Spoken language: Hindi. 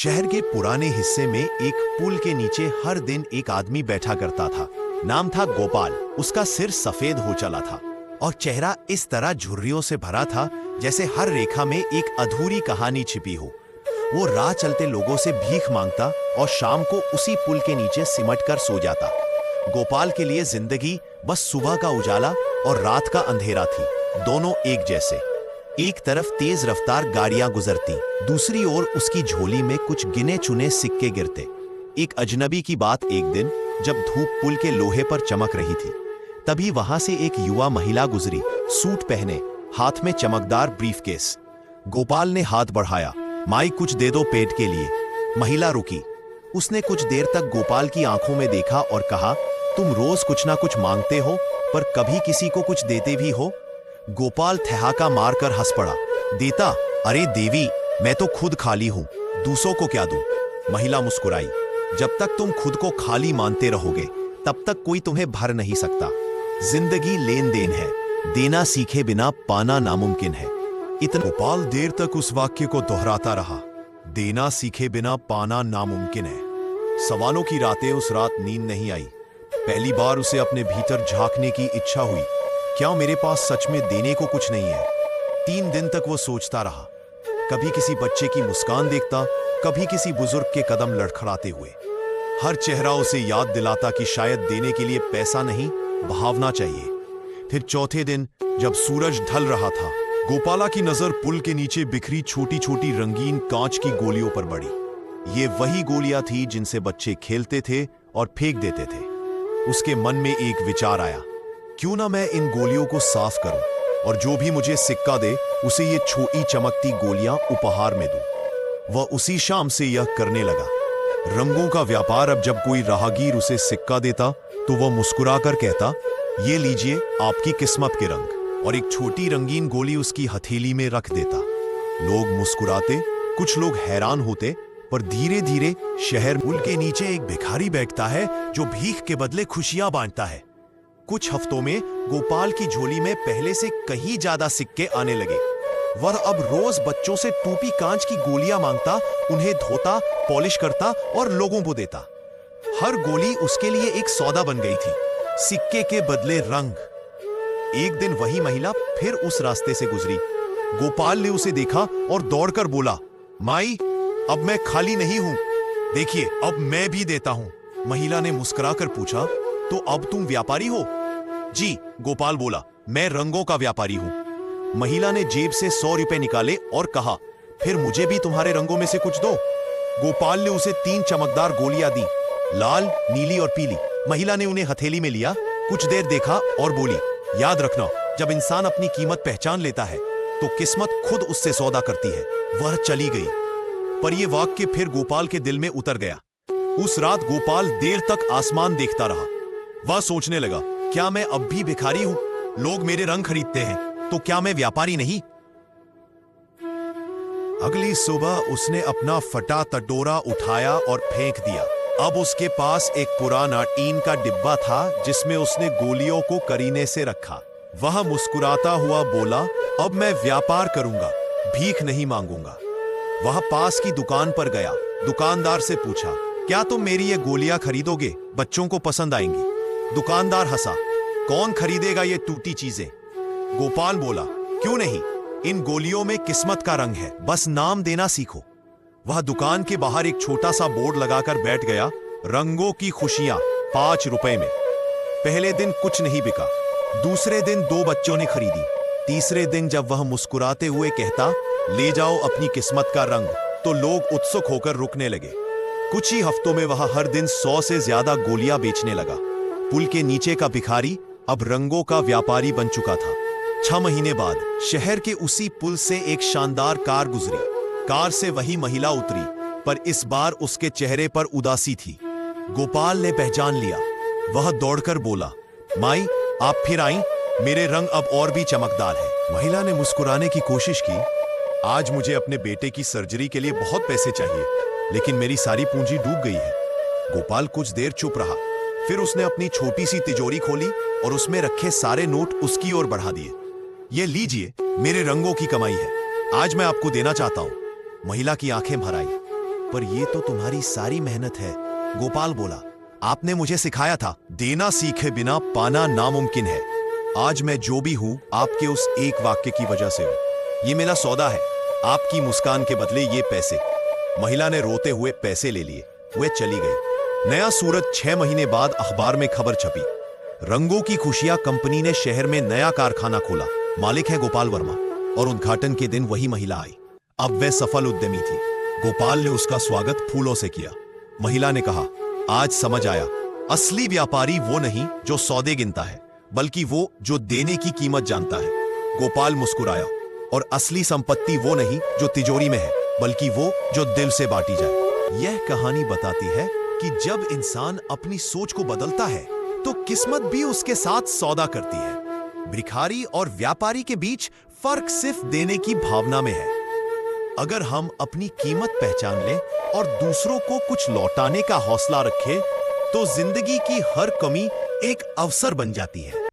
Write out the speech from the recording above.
शहर के पुराने हिस्से में एक पुल के नीचे हर दिन एक आदमी बैठा करता था। नाम था गोपाल। उसका सिर सफेद हो चला था और चेहरा इस तरह झुर्रियों से भरा था जैसे हर रेखा में एक अधूरी कहानी छिपी हो। वो राह चलते लोगों से भीख मांगता और शाम को उसी पुल के नीचे सिमट कर सो जाता। गोपाल के लिए जिंदगी बस सुबह का उजाला और रात का अंधेरा थी, दोनों एक जैसे। एक तरफ तेज रफ्तार गाड़ियां गुजरती, दूसरी ओर उसकी झोली में कुछ गिने चुने सिक्के गिरते। एक अजनबी की बात, एक दिन जब धूप पुल के लोहे पर चमक रही थी, तभी वहां से एक युवा महिला गुजरी, सूट पहने, हाथ में चमकदार ब्रीफकेस। गोपाल ने हाथ बढ़ाया, माई कुछ दे दो पेट के लिए। महिला रुकी। उसने कुछ देर तक गोपाल की आंखों में देखा और कहा, तुम रोज कुछ ना कुछ मांगते हो पर कभी किसी को कुछ देते भी हो? गोपाल ठहाका मारकर हंस पड़ा। देता? अरे देवी, मैं तो खुद खाली हूं, दूसरों को क्या दूं? महिला मुस्कुराई। जब तक तुम खुद को खाली मानते रहोगे तब तक कोई तुम्हें भर नहीं सकता। जिंदगी लेन देन है, देना सीखे बिना पाना नामुमकिन है। इतना गोपाल देर तक उस वाक्य को दोहराता रहा, देना सीखे बिना पाना नामुमकिन है। सवालों की रातें उस रात नींद नहीं आई। पहली बार उसे अपने भीतर झांकने की इच्छा हुई, क्या मेरे पास सच में देने को कुछ नहीं है? 3 दिन तक वो सोचता रहा, कभी किसी बच्चे की मुस्कान देखता, कभी किसी बुजुर्ग के कदम लड़खड़ाते हुए। हर चेहरा उसे याद दिलाता कि शायद देने के लिए पैसा नहीं, भावना चाहिए। फिर चौथे दिन जब सूरज ढल रहा था, गोपाला की नजर पुल के नीचे बिखरी छोटी छोटी रंगीन कांच की गोलियों पर पड़ी। ये वही गोलियां थी जिनसे बच्चे खेलते थे और फेंक देते थे। उसके मन में एक विचार आया, क्यों ना मैं इन गोलियों को साफ करूं और जो भी मुझे सिक्का दे उसे ये छोटी चमकती गोलियां उपहार में दूं। वह उसी शाम से यह करने लगा। रंगों का व्यापार। अब जब कोई राहगीर उसे सिक्का देता तो वह मुस्कुराकर कहता, ये लीजिए आपकी किस्मत के रंग, और एक छोटी रंगीन गोली उसकी हथेली में रख देता। लोग मुस्कुराते, कुछ लोग हैरान होते, पर धीरे धीरे शहर पुल के नीचे एक भिखारी बैठता है जो भीख के बदले खुशियां बांटता है। कुछ हफ्तों में गोपाल की झोली में पहले से कहीं ज्यादा सिक्के आने लगे। वह अब रोज बच्चों से टूपी कांच की गोलियां मांगता, उन्हें धोता, पॉलिश करता और लोगों को देता। हर गोली उसके लिए एक सौदा बन गई थी, सिक्के के बदले रंग। एक दिन वही महिला फिर उस रास्ते से गुजरी। गोपाल ने उसे देखा और दौड़कर बोला, माई, अब मैं खाली नहीं हूं, देखिए अब मैं भी देता हूं। महिला ने मुस्कुराकर पूछा, तो अब तुम व्यापारी हो? जी, गोपाल बोला, मैं रंगों का व्यापारी हूं। महिला ने जेब से 100 रुपए निकाले और कहा, फिर मुझे भी तुम्हारे रंगों में से कुछ दो। गोपाल ने उसे 3 चमकदार गोलियां दी, लाल, नीली और पीली। महिला ने उन्हें हथेली में लिया, कुछ देर देखा और बोली, याद रखना, जब इंसान अपनी कीमत पहचान लेता है तो किस्मत खुद उससे सौदा करती है। वह चली गई, पर यह वाक्य फिर गोपाल के दिल में उतर गया। उस रात गोपाल देर तक आसमान देखता रहा। वह सोचने लगा, क्या मैं अब भी भिखारी हूं? लोग मेरे रंग खरीदते हैं, तो क्या मैं व्यापारी नहीं? अगली सुबह उसने अपना फटा टटोरा उठाया और फेंक दिया। अब उसके पास एक पुराना टीन का डिब्बा था जिसमें उसने गोलियों को करीने से रखा। वह मुस्कुराता हुआ बोला, अब मैं व्यापार करूंगा, भीख नहीं मांगूंगा। वह पास की दुकान पर गया। दुकानदार से पूछा, क्या तुम मेरी ये गोलियां खरीदोगे? बच्चों को पसंद आएंगी। दुकानदार हंसा, कौन खरीदेगा ये टूटी चीजें? गोपाल बोला, क्यों नहीं, इन गोलियों में किस्मत का रंग है, बस नाम देना सीखो। वह दुकान के बाहर एक छोटा सा बोर्ड लगाकर बैठ गया, रंगों की खुशियां 5 रुपए में। पहले दिन कुछ नहीं बिका, दूसरे दिन 2 बच्चों ने खरीदी, तीसरे दिन जब वह मुस्कुराते हुए कहता, ले जाओ अपनी किस्मत का रंग, तो लोग उत्सुक होकर रुकने लगे। कुछ ही हफ्तों में वह हर दिन 100 से ज्यादा गोलियां बेचने लगा। पुल के नीचे का भिखारी अब रंगों का व्यापारी बन चुका था। 6 महीने बाद शहर के उसी पुल से एक शानदार कार गुजरी। कार से वही महिला उतरी, पर इस बार उसके चेहरे पर उदासी थी। गोपाल ने पहचान लिया। वह दौड़कर बोला, माई, आप फिर आई, मेरे रंग अब और भी चमकदार है। महिला ने मुस्कुराने की कोशिश की, आज मुझे अपने बेटे की सर्जरी के लिए बहुत पैसे चाहिए, लेकिन मेरी सारी पूंजी डूब गई है। गोपाल कुछ देर चुप रहा, फिर उसने अपनी छोटी सी तिजोरी खोली और उसमें रखे सारे नोट उसकी ओर बढ़ा दिए। ये लीजिए, मेरे रंगों की कमाई है, आज मैं आपको देना चाहता हूं। महिला की आंखें भर आई। पर ये तो तुम्हारी सारी मेहनत है, गोपाल बोला। आपने मुझे सिखाया था, देना सीखे बिना पाना नामुमकिन है। आज मैं जो भी हूं आपके उस एक वाक्य की वजह से हूं। ये मेरा सौदा है, आपकी मुस्कान के बदले ये पैसे। महिला ने रोते हुए पैसे ले लिए, वह चली गई। नया सूरत 6 महीने बाद अखबार में खबर छपी, रंगों की खुशियां कंपनी ने शहर में नया कारखाना खोला। मालिक है गोपाल वर्मा, और उद्घाटन के दिन वही महिला आई। अब वह सफल उद्यमी थी। गोपाल ने उसका स्वागत फूलों से किया। महिला ने कहा, आज समझ आया, असली व्यापारी वो नहीं जो सौदे गिनता है, बल्कि वो जो देने की कीमत जानता है। गोपाल मुस्कुराया, और असली संपत्ति वो नहीं जो तिजोरी में है, बल्कि वो जो दिल से बांटी जाए। यह कहानी बताती है कि जब इंसान अपनी सोच को बदलता है तो किस्मत भी उसके साथ सौदा करती है। भिखारी और व्यापारी के बीच फर्क सिर्फ देने की भावना में है। अगर हम अपनी कीमत पहचान लें और दूसरों को कुछ लौटाने का हौसला रखें, तो जिंदगी की हर कमी एक अवसर बन जाती है।